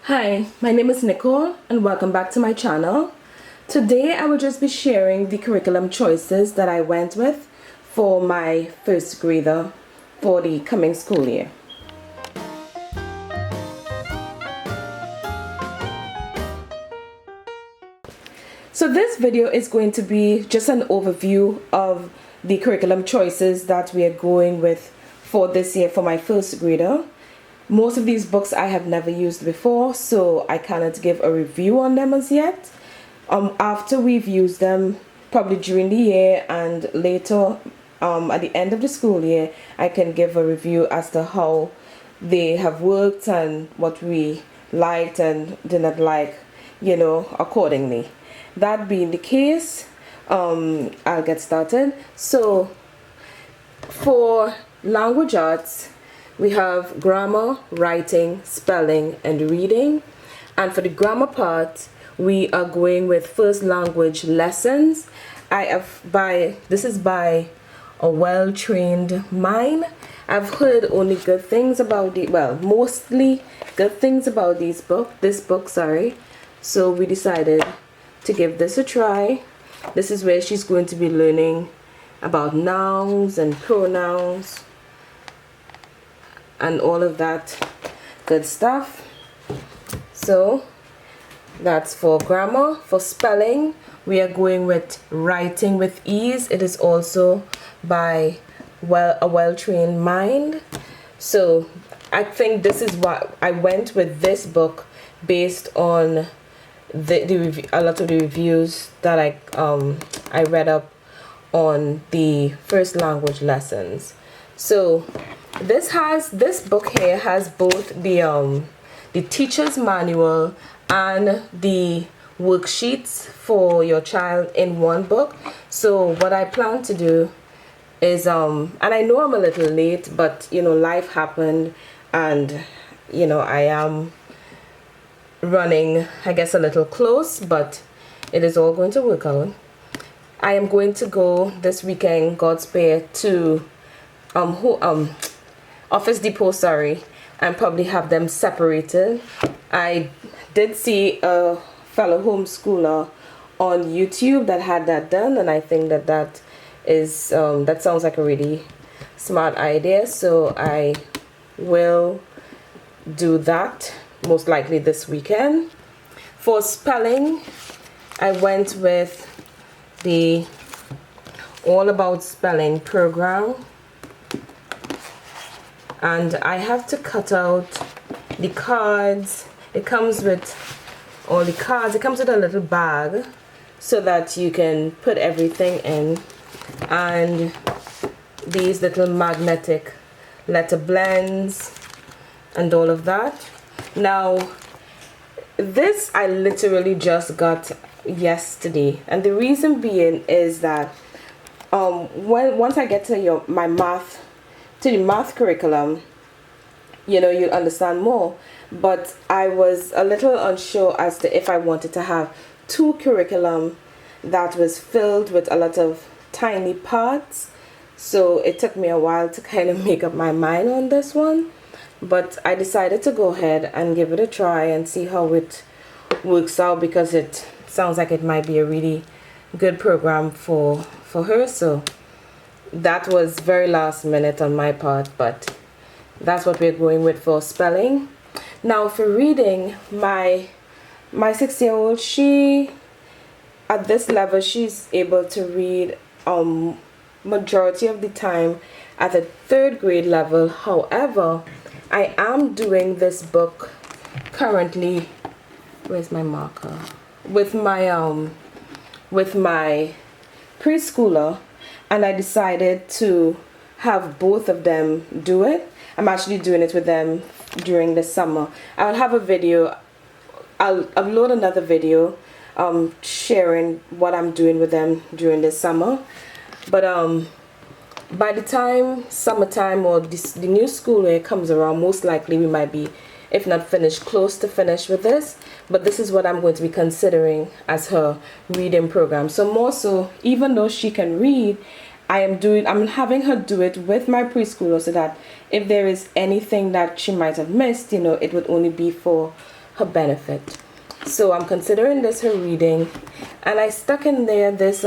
Hi, my name is Nicole and welcome back to my channel. Today I will just be sharing the curriculum choices that I went with for my first grader for the coming school year. So this video is going to be just an overview of the curriculum choices that we are going with for this year for my first grader. Most of these books I have never used before, so I cannot give a review on them as yet. After we've used them, probably during the year and later at the end of the school year, I can give a review as to how they have worked and what we liked and did not like, accordingly. That being the case, I'll get started. So for language arts, we have grammar, writing, spelling, and reading. And for the grammar part, we are going with first language lessons. This is by a well-trained mind. I've heard only good things about mostly good things about this book, sorry. So we decided to give this a try. This is where she's going to be learning about nouns and pronouns and all of that good stuff. So that's for grammar. For spelling, we are going with writing with ease. It is also by a well-trained mind. So I think this is what I went with this book based on a lot of the reviews that I read up on the first language lessons. So this book here has both the teacher's manual and the worksheets for your child in one book. So what I plan to do is and I know I'm a little late, but life happened and I am running, I guess, a little close, but it is all going to work out. I am going to go this weekend, God's spare, to Office Depot, and probably have them separated. I did see a fellow homeschooler on YouTube that had that done, and I think that sounds like a really smart idea. So I will do that most likely this weekend. For spelling, I went with the All About Spelling program, and I have to cut out the cards. It comes with all the cards. It comes with a little bag so that you can put everything in, and these little magnetic letter blends and all of that. Now this I literally just got yesterday, and the reason being is that once I get to the math curriculum, you'll understand more. But I was a little unsure as to if I wanted to have two curriculum that was filled with a lot of tiny parts. So it took me a while to kind of make up my mind on this one, but I decided to go ahead and give it a try and see how it works out, because it sounds like it might be a really good program for her. So that was very last minute on my part, but that's what we're going with for spelling. Now for reading, my 6-year-old, she at this level, she's able to read majority of the time at the 3rd grade level. However, I am doing this book currently, where's my marker, with my preschooler, and I decided to have both of them do it. I'm actually doing it with them during the summer. I'll have a video, I'll upload another video sharing what I'm doing with them during the summer. But by the time summertime or the new school year comes around, most likely we might be, if not finished, close to finish with this. But this is what I'm going to be considering as her reading program. So more so, even though she can read, I'm having her do it with my preschooler, so that if there is anything that she might have missed, it would only be for her benefit. So I'm considering this her reading, and I stuck in there this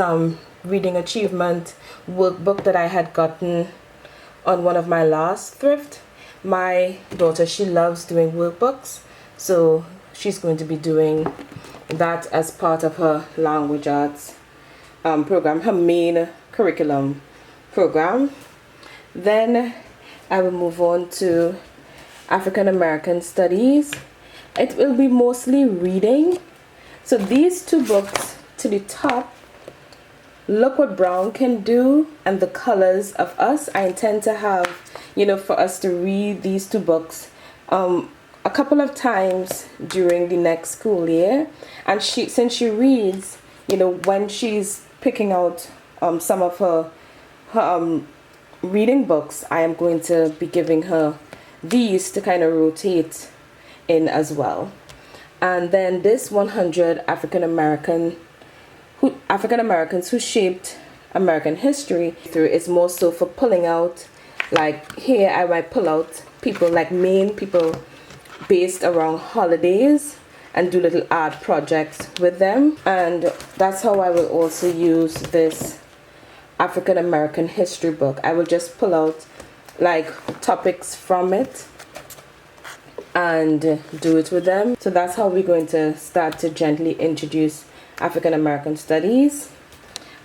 reading achievement workbook that I had gotten on one of my last thrift. My daughter, she loves doing workbooks, so she's going to be doing that as part of her language arts program, her main curriculum program. Then I will move on to African American Studies. It will be mostly reading. So these two books to the top, Look What Brown Can Do and The Colors of Us, I intend to have, for us to read these two books a couple of times during the next school year. And since she reads, when she's picking out some of her reading books, I am going to be giving her these to kind of rotate in as well. And then this 100 African Americans who shaped American history through is more so for pulling out, like here I might pull out people, like main people based around holidays, and do little art projects with them. And that's how I will also use this African American history book. I will just pull out like topics from it and do it with them. So that's how we're going to start to gently introduce African American studies.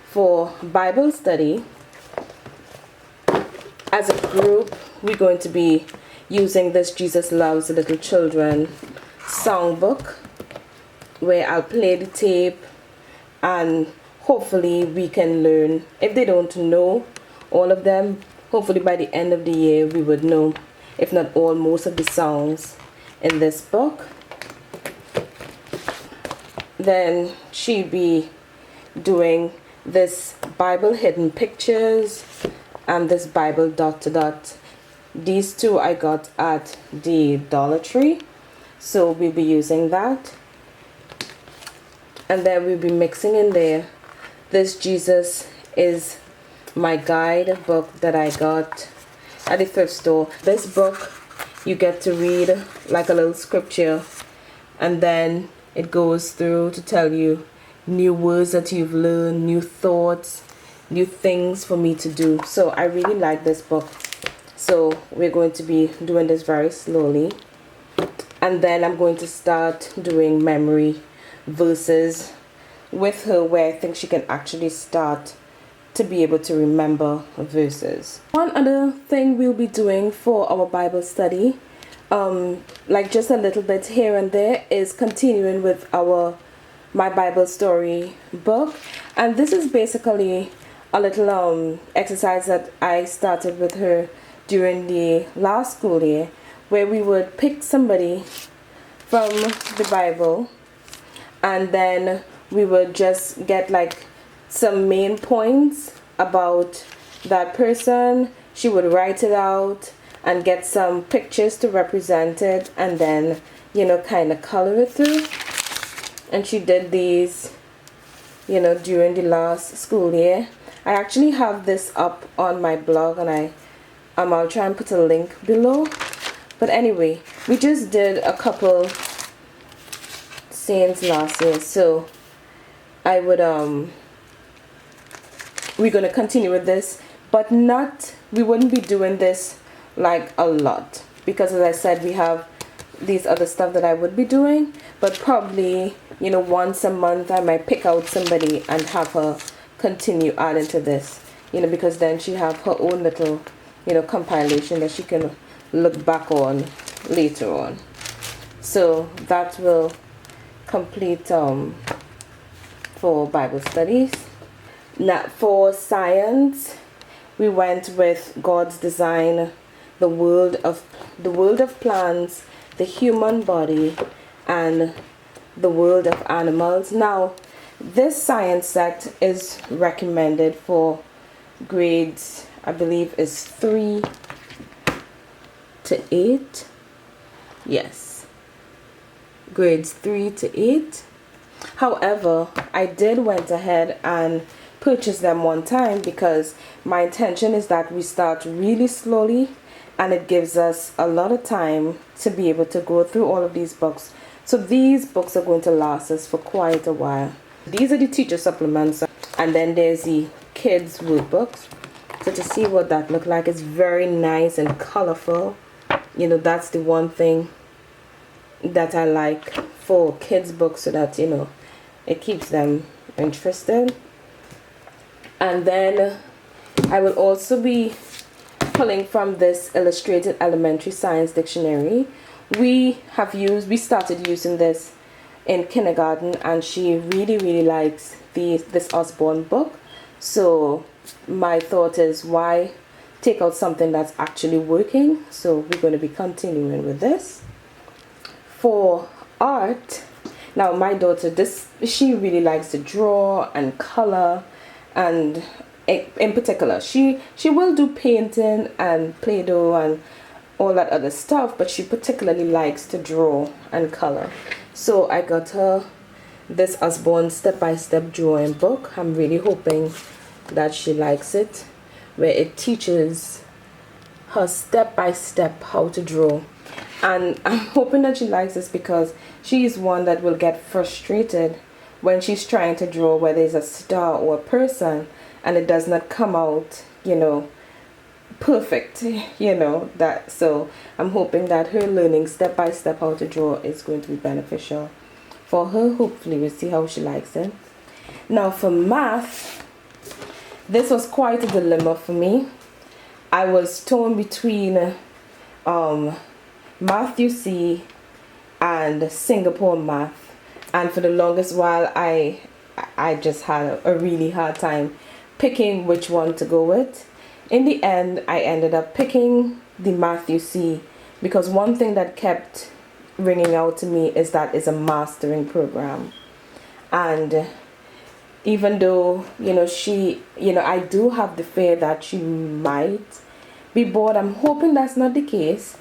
For Bible study, as a group, we're going to be using this Jesus Loves Little Children songbook, where I'll play the tape and hopefully we can learn. If they don't know all of them, hopefully by the end of the year we would know, if not all, most of the songs in this book. Then she'd be doing this Bible Hidden Pictures and this Bible dot to dot. These two I got at the Dollar Tree, so we'll be using that. And then we'll be mixing in there this Jesus Is My Guide book that I got at the thrift store. This book, you get to read like a little scripture, and then it goes through to tell you new words that you've learned, new thoughts, new things for me to do. So I really like this book. So we're going to be doing this very slowly. And then I'm going to start doing memory verses with her, where I think she can actually start to be able to remember verses. One other thing we'll be doing for our Bible study, like just a little bit here and there, is continuing with my Bible story book. And this is basically a little exercise that I started with her during the last school year, where we would pick somebody from the Bible, and then we would just get like some main points about that person. She would write it out and get some pictures to represent it, and then kind of color it through. And she did these during the last school year. I actually have this up on my blog, and I'll try and put a link below. But anyway, we just did a couple saints last year, so I would we're gonna continue with this, but we wouldn't be doing this like a lot, because as I said, we have these other stuff that I would be doing. But probably once a month I might pick out somebody and have her continue adding to this, because then she have her own little compilation that she can look back on later on. So that will complete for Bible studies. Now for science, we went with God's design, the world of plants, the human body, and the world of animals. Now this science set is recommended for grades, I believe is 3 to 8. Yes, grades 3 to 8. However, I did went ahead and purchase them one time, because my intention is that we start really slowly and it gives us a lot of time to be able to go through all of these books. So these books are going to last us for quite a while. These are the teacher supplements, and then there's the kids workbooks. So to see what that look like, it's very nice and colorful. You know, that's the one thing that I like for kids books, so that, you know, it keeps them interested. And then I will also be pulling from this Illustrated Elementary Science Dictionary. We started using this in kindergarten, and she really likes this Osborne book. So my thought is, why take out something that's actually working? So we're going to be continuing with this. For art, now my daughter, she really likes to draw and color, and in particular she will do painting and Play-Doh and all that other stuff, but she particularly likes to draw and color. So I got her this Osborne step-by-step drawing book. I'm really hoping that she likes it, where it teaches her step-by-step how to draw. And I'm hoping that she likes this, because she's one that will get frustrated when she's trying to draw, whether it's a star or a person, and it does not come out, you know, perfect, you know, that. So I'm hoping that her learning step by step how to draw is going to be beneficial for her. Hopefully we'll see how she likes it. Now for math, this was quite a dilemma for me. I was torn between Math UC and Singapore math, and for the longest while I just had a really hard time picking which one to go with. In the end, I ended up picking the Math UC, because one thing that kept ringing out to me is that it's a mastering program. And even though, you know, I do have the fear that she might be bored, I'm hoping that's not the case.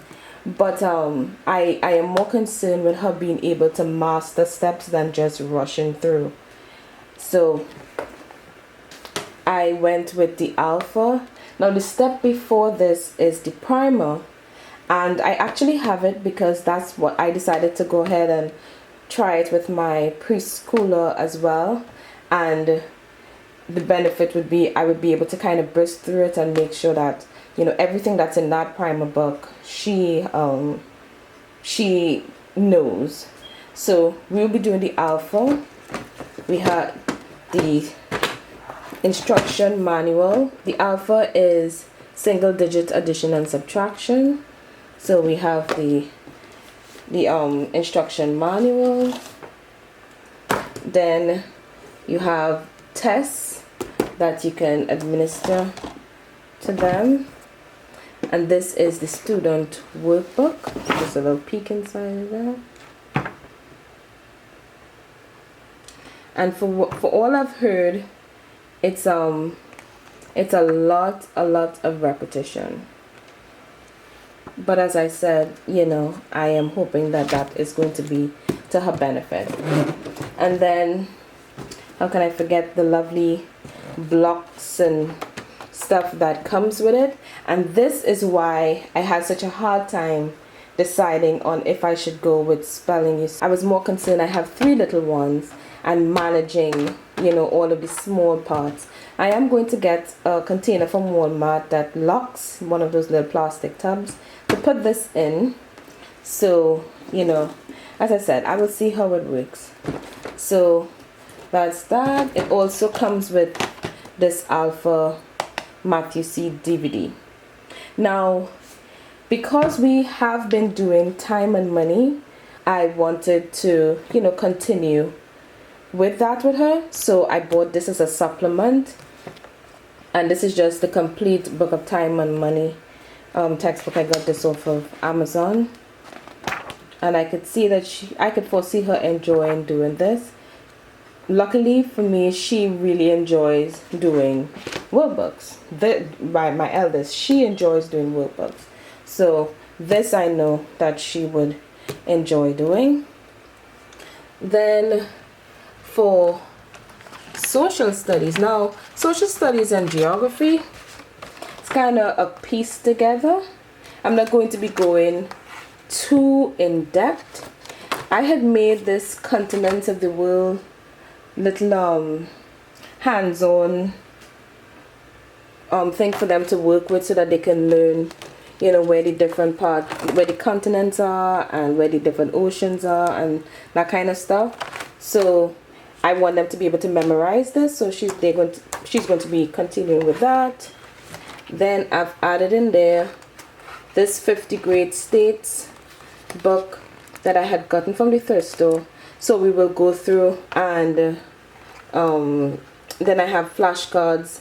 But I am more concerned with her being able to master steps than just rushing through. So I went with the alpha. Now the step before this is the primer, and I actually have it because that's what I decided to go ahead and try it with my preschooler as well. And the benefit would be I would be able to kind of burst through it and make sure that, you know, everything that's in that primer book she knows. So we'll be doing the alpha. We have the instruction manual. The alpha is single digit addition and subtraction. So we have the instruction manual. Then you have tests that you can administer to them, and this is the student workbook. Just a little peek inside of that. And for all I've heard, it's a lot of repetition. But as I said, you know, I am hoping that that is going to be to her benefit. And then, how can I forget the lovely blocks and stuff that comes with it? And this is why I had such a hard time deciding on if I should go with spelling. I was more concerned. I have 3 little ones and managing, you know, all of the small parts. I am going to get a container from Walmart that locks, one of those little plastic tubs, to put this in. So, you know, as I said, I will see how it works. So that's that. It also comes with this Alpha Math UC DVD. Now, because we have been doing time and money, I wanted to, you know, continue with that with her. So I bought this as a supplement, and this is just the complete book of time and money textbook. I got this off of Amazon, and I could see that I could foresee her enjoying doing this. Luckily for me, she really enjoys doing workbooks. My eldest, she enjoys doing workbooks. So this I know that she would enjoy doing. Then for social studies, now social studies and geography, it's kind of a piece together, I'm not going to be going too in depth. I had made this continents of the world little hands-on thing for them to work with, so that they can learn, you know, where the different where the continents are and where the different oceans are and that kind of stuff. So I want them to be able to memorize this. So she's going to be continuing with that. Then I've added in there this 50 Great States book that I had gotten from the thrift store. So we will go through, and then I have flashcards.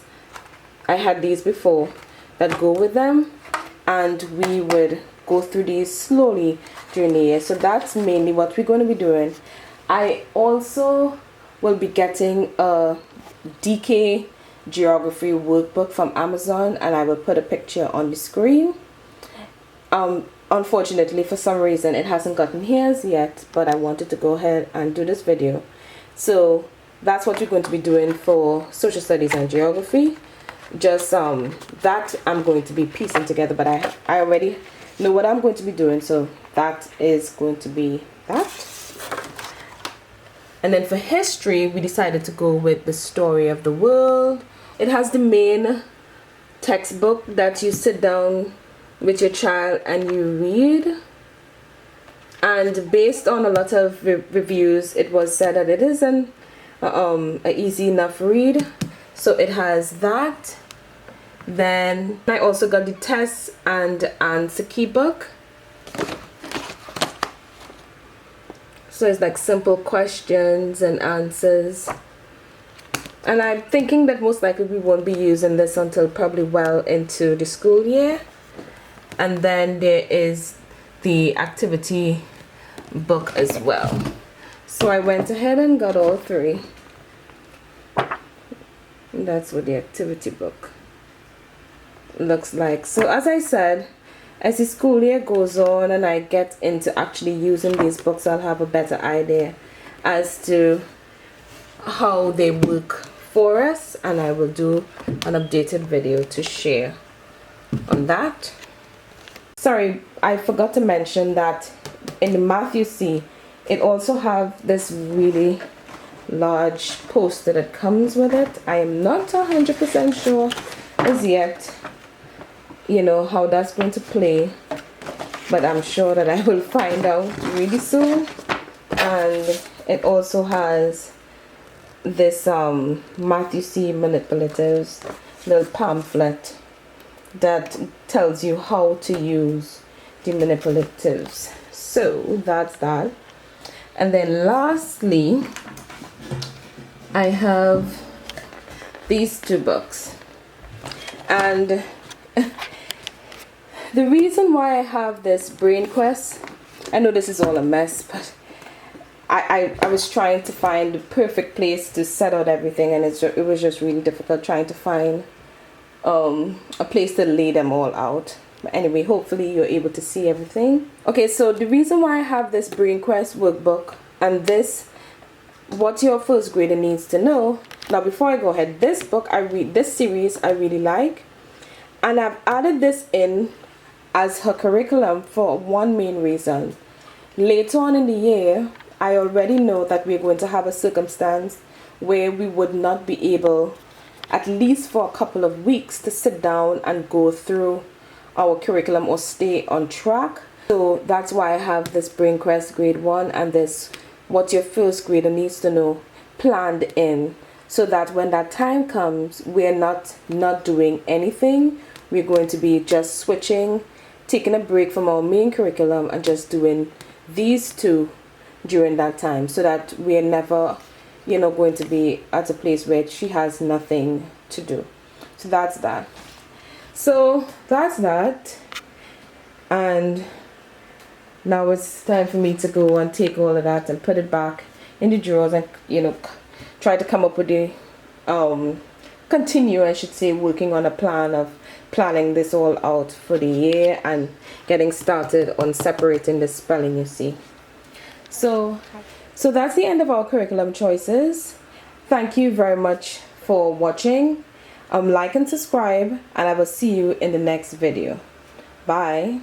I had these before that go with them, and we would go through these slowly during the year. So that's mainly what we're going to be doing. I also will be getting a DK geography workbook from Amazon, and I will put a picture on the screen. Unfortunately, for some reason it hasn't gotten here yet, but I wanted to go ahead and do this video. So that's what we're going to be doing for social studies and geography. Just that I'm going to be piecing together, but I already know what I'm going to be doing, so that is going to be that. And then for history, we decided to go with the story of the world. It has the main textbook that you sit down with your child and you read, and based on a lot of reviews, it was said that it is an easy enough read. So it has that. Then I also got the test and answer key book. So it's like simple questions and answers. And I'm thinking that most likely we won't be using this until probably well into the school year. And then there is the activity book as well. So I went ahead and got all three. And that's what the activity book looks like. So as I said, as the school year goes on and I get into actually using these books, I'll have a better idea as to how they work for us, and I will do an updated video to share on that. Sorry, I forgot to mention that in the math you see, it also have this really large poster that comes with it. I am not 100% sure as yet, you know, how that's going to play, but I'm sure that I will find out really soon. And it also has this math you see manipulatives little pamphlet that tells you how to use the manipulatives. So that's that. And then lastly, I have these two books, and the reason why I have this brain quest, I know this is all a mess, but I was trying to find the perfect place to set out everything, and it was just really difficult trying to find a place to lay them all out. But anyway, hopefully you're able to see everything. Okay, so the reason why I have this brain quest workbook and this what your first grader needs to know. Now before I go ahead, this series I really like, and I've added this in as her curriculum for one main reason. Later on in the year, I already know that we're going to have a circumstance where we would not be able, at least for a couple of weeks, to sit down and go through our curriculum or stay on track. So that's why I have this Brain Quest Grade 1 and this What Your First Grader Needs to Know planned in, so that when that time comes, we're not doing anything. We're going to be just switching, taking a break from our main curriculum and just doing these two during that time, so that we're never, you know, going to be at a place where she has nothing to do. So that's that. So that's that. And now it's time for me to go and take all of that and put it back in the drawers and, you know, try to come up with the continue, I should say, working on a plan of planning this all out for the year and getting started on separating the spelling, you see. So that's the end of our curriculum choices. Thank you very much for watching. Like and subscribe, and I will see you in the next video. Bye.